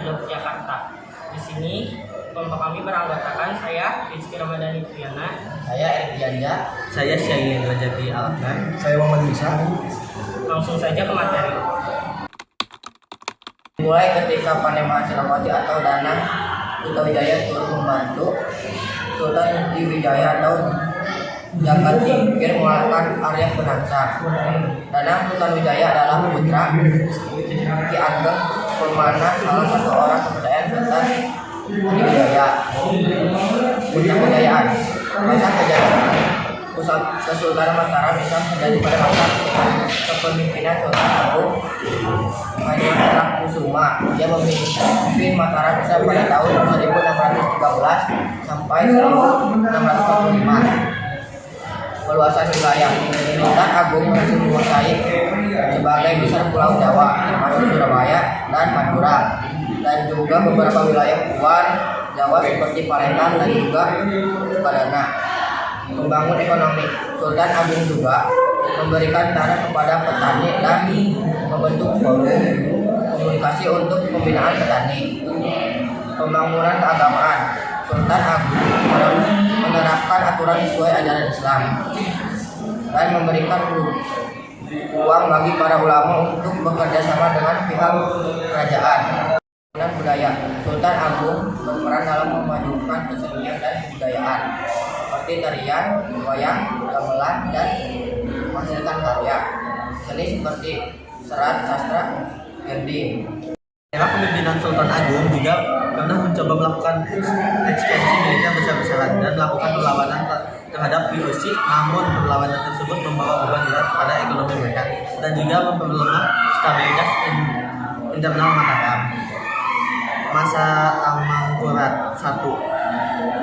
Yogyakarta. Di sini kelompok kami beranggotakan saya Rizky Ramadhani Triana, Saya Erik Dianja. Saya Syahir Rajati Alkan. Saya Muhammad Isa. langsung saja ke materi. Mulai ketika Panembahan Senopati atau Danang Kutawijaya turut membantu Sultan Diwijaya atau Jagat Tingkir mengalahkan Arya Penangsa. Danang Kutawijaya adalah putra Ki Ageng Purmana, salah satu orang kepercayaan Sultan Diwijaya. Puncak kejayaan masa kejayaan Kesultanan Mataram bisa terjadi pada masa kepemimpinan Sultan Agung Hadiakusuma. Dia memimpin Mataram bisa pada tahun 1613 sampai 1645. Perluasan wilayah Sultan Agung berhasil menguasai sebagai besar Pulau Jawa termasuk Surabaya dan Madura, dan juga beberapa wilayah luar Jawa seperti Palembang dan juga Sukadana. Membangun ekonomi, Sultan Agung juga memberikan tanah kepada petani dan membentuk forum komunikasi untuk pembinaan petani. Pembangunan keagamaan, Sultan Agung menerapkan aturan sesuai ajaran Islam dan memberikan uang bagi para ulama untuk bekerja sama dengan pihak kerajaan. Dan budaya, Sultan Agung berperan dalam memajukan kesenian dan kebudayaan seperti tarian, wayang, gamelan, dan menghasilkan karya seni seperti serat, sastra, gending. Era kepemimpinan Sultan Agung juga pernah mencoba melakukan ekspansi militer besar-besaran dan melakukan perlawanan terhadap VOC, namun perlawanan tersebut membawa beban berat pada ekonomi mereka dan juga memperlemah stabilitas internal Mataram. Masa Amangkurat I.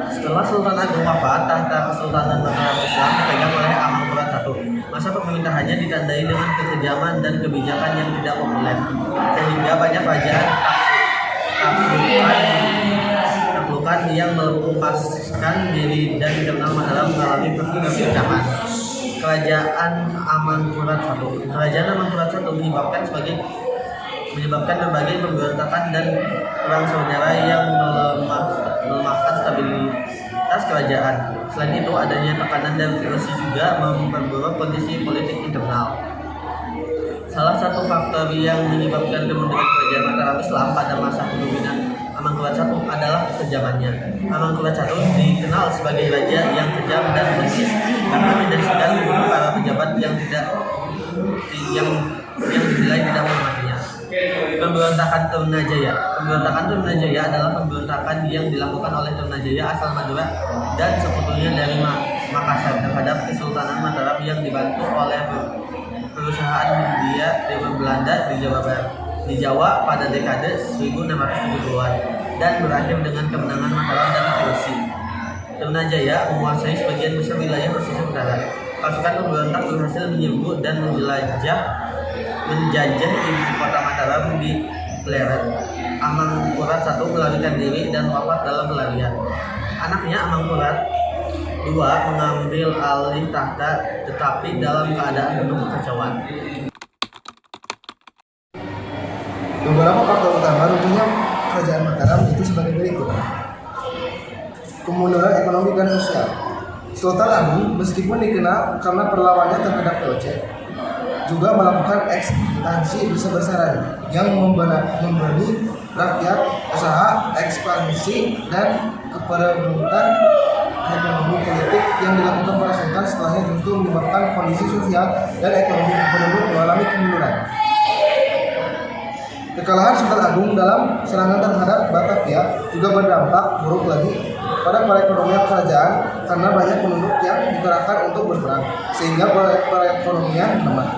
Setelah Sultan Agung wafat, tahta Kesultanan Mataram Islam dipegang oleh Amangkurat I. Masa pemerintahannya ditandai dengan kekejaman dan kebijakan yang tidak populer, sehingga banyak kerajaan taklukan yang melepaskan diri dan internal Mataram mengalami perkembangan. Kerajaan Amangkurat I menyebabkan berbagai pemberontakan dan perang saudara yang melemahkan stabilitas kerajaan. Selain itu, adanya tekanan dari VOC juga memperburuk kondisi politik internal. Salah satu faktor yang menyebabkan kemunduran kerajaan Mataram Islam pada masa kepemimpinan Amangkurat I adalah kekejamannya. Amangkurat I dikenal sebagai raja yang kejam dan bengis karena menjadikan membunuh para pejabat yang dinilai tidak menghormatinya. Pemberontakan Trunajaya. Pemberontakan Trunajaya adalah pemberontakan yang dilakukan oleh Trunajaya asal Madura dan sekutunya dari Makassar terhadap Kesultanan Mataram yang dibantu oleh perusahaan Hindia dari Belanda di Jawa pada dekade 1670-an dan berakhir dengan kemenangan Mataram dan VOC. Trunajaya menguasai sebagian besar wilayah pesisir utara. Pasukan pemberontak berhasil menyerbu dan menjajah ibu kota Mataram di Pleret. Amangkurat I melarikan diri dan wafat dalam pelarian. Anaknya Amangkurat II mengambil alih tahta tetapi dalam keadaan penuh kekacauan. Beberapa faktor utama runtuhnya kerajaan Mataram itu sebagai berikut. Kemunduran ekonomi dan sosial. Sultan Agung meskipun dikenal karena perlawannya terhadap VOC, juga melakukan ekspansi besar-besaran yang memberi rakyat usaha ekspansi dan keperebutan ekonomi politik yang dilakukan para sultan setelahnya justru menyebabkan kondisi sosial dan ekonomi penduduk mengalami kemunduran. Kekalahan Sultan Agung dalam serangan terhadap Batavia juga berdampak buruk lagi pada perekonomian kerajaan karena banyak penduduk yang dikerahkan untuk berperang sehingga perekonomian lemah.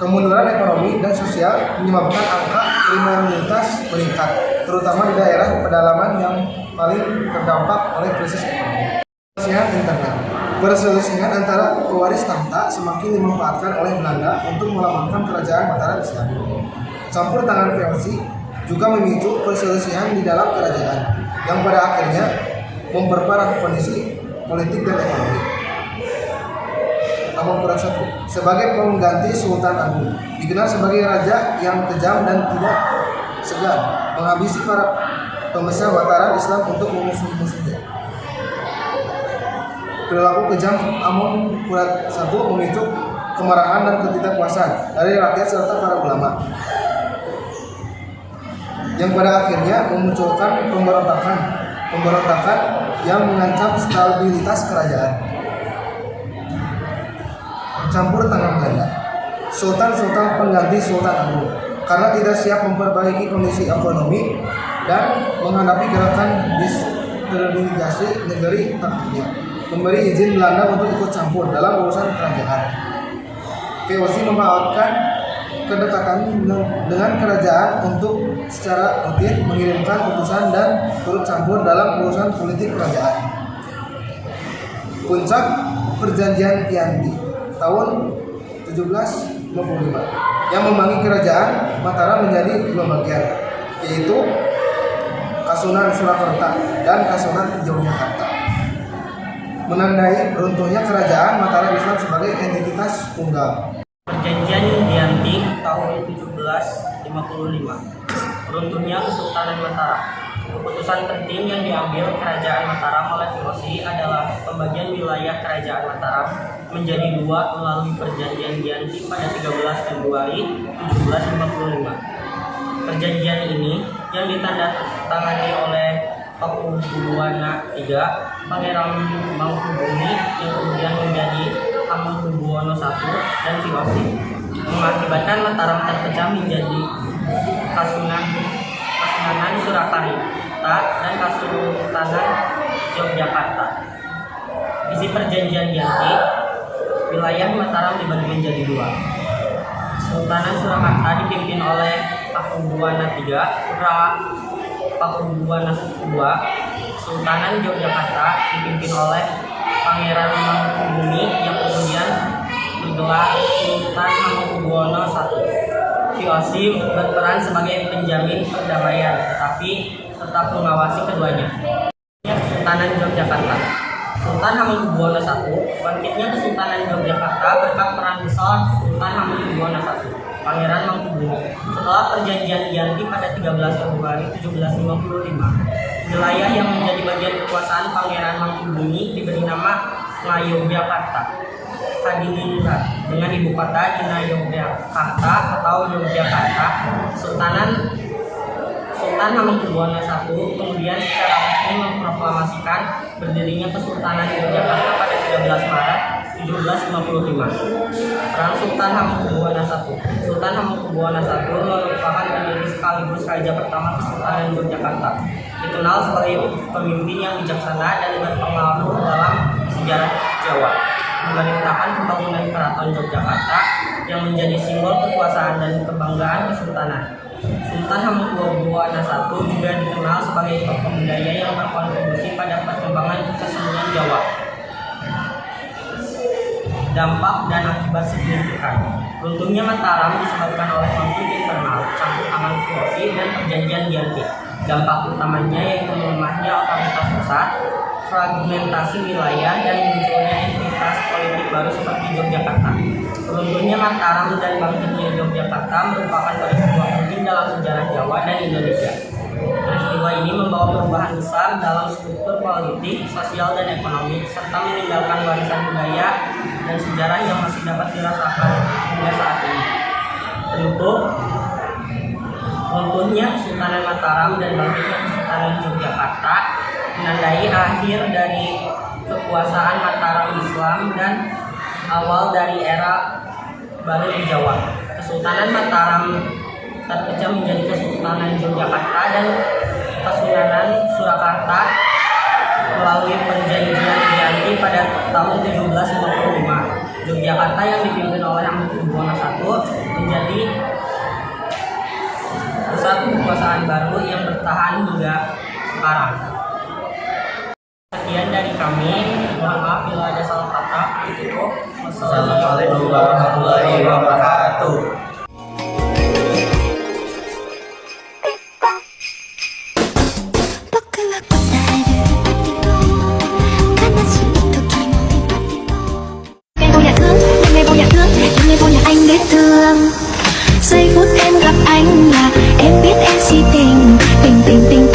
Kemunduran ekonomi dan sosial menyebabkan angka kriminalitas meningkat, terutama di daerah pedalaman yang paling terdampak oleh krisis ekonomi. Perselisihan internal. Perselisihan antara pewaris tahta semakin dimanfaatkan oleh Belanda untuk melemahkan kerajaan Mataram Islam. Campur tangan VOC juga memicu perselisihan di dalam kerajaan yang pada akhirnya memperparah kondisi politik dan ekonomi. Amangkurat I sebagai pengganti Sultan Agung dikenal sebagai raja yang kejam dan tidak segan menghabisi para pembesar Mataram Islam untuk memusuh-musuhnya. Perilaku kejam Amon Kurat I memicu kemarahan dan ketidakpuasan dari rakyat serta para ulama, yang pada akhirnya memunculkan pemberontakan yang mengancam stabilitas kerajaan. Campur tangan Belanda. Sultan-sultan pengganti Sultan Agung karena tidak siap memperbaiki kondisi ekonomi dan menghadapi gerakan disintegrasi negeri takdirnya, memberi izin Belanda untuk ikut campur dalam urusan kerajaan. VOC memanfaatkan kedekatan dengan kerajaan untuk secara rutin mengirimkan utusan dan turut campur dalam urusan politik kerajaan. Puncak Perjanjian Tianti tahun 1755 yang membagi kerajaan Mataram menjadi dua bagian, yaitu Kasunan Surakarta dan Kasunan Yogyakarta, menandai runtuhnya kerajaan Mataram Islam sebagai entitas tunggal. Perjanjian Tianti tahun 1755. Runtuhnya Kesultanan Mataram. Keputusan penting yang diambil Kerajaan Mataram oleh VOC adalah pembagian wilayah Kerajaan Mataram menjadi dua melalui Perjanjian Tianti pada 13 Februari 1755. Perjanjian ini yang ditandatangani oleh Pakubuwana III, Pangeran Mangkubumi yang kemudian menjadi Hamengkubuwono I dan VOC, mengakibatkan Mataram terpecah menjadi Kasunanan Surakarta dan Kasultanan Yogyakarta. Isi Perjanjian Tianti, wilayah Mataram dibagi menjadi dua. Sultanan Surakarta dipimpin oleh Pakubuwana III, putra Pakubuwana II. Sultanan Yogyakarta dipimpin oleh Pangeran Mangkubumi yang kemudian bergelar Sultan Hamengkubuwono I. VOC berperan sebagai penjamin perdamaian, tetapi tetap mengawasi keduanya. Kesultanan Yogyakarta. Sultan Hamengkubuwono I. Bangkitnya Kesultanan Yogyakarta berkat peran besar Sultan Hamengkubuwono I, Pangeran Mangkubumi. Setelah Perjanjian Tianti pada 13 Februari 1755, wilayah yang menjadi bagian kekuasaan Pangeran Mangkubumi diberi nama Ngayogyakarta Hadiningrat dengan ibu kota di Ngayogyakarta atau Yogyakarta. Sultan Hamengkubuwono I kemudian secara resmi memproklamasikan berdirinya Kesultanan Yogyakarta pada 13 Maret 1755. Peran Sultan Hamengkubuwono I. Sultan Hamengkubuwono I merupakan pendiri sekaligus raja pertama Kesultanan Yogyakarta. Dikenal sebagai pemimpin yang bijaksana dan berpengaruh dalam sejarah Jawa. Memerintahkan pembangunan Keraton Yogyakarta yang menjadi simbol kekuasaan dan kebanggaan kesultanan. Sultan Hamengkubuwono I juga dikenal sebagai tokoh budaya yang berkontribusi pada perkembangan kesenian Jawa. Dampak dan akibat signifikan. Runtuhnya Mataram disebabkan oleh konflik internal, campur tangan VOC dan Perjanjian Tianti. Dampak utamanya yaitu melemahnya otoritas pusat, fragmentasi wilayah, dan munculnya entitas politik baru seperti Yogyakarta. Runtuhnya Mataram dan bangkitnya Yogyakarta merupakan peristiwa penting dalam sejarah Jawa dan Indonesia. Peristiwa ini membawa perubahan besar dalam struktur politik, sosial, dan ekonomi, serta meninggalkan warisan budaya dan sejarah yang masih dapat dirasakan hingga saat ini. Tentu, runtuhnya Kesultanan Mataram dan bangkitnya Kesultanan Yogyakarta menandai akhir dari kekuasaan Mataram Islam dan awal dari era baru di Jawa. Kesultanan Mataram terpecah menjadi Kesultanan Yogyakarta dan Kasunanan Surakarta melalui Perjanjian Tianti pada tahun 1755. Yogyakarta yang dipimpin oleh Hamengkubuwono I menjadi pusat kekuasaan baru yang bertahan hingga sekarang. Sekian dari kami, mohon maaf bila ada salah kata. Wassalamualaikum warahmatullahi wabarakatuh. 'Giây phút em gặp anh là em em biết em si tình tình tình tình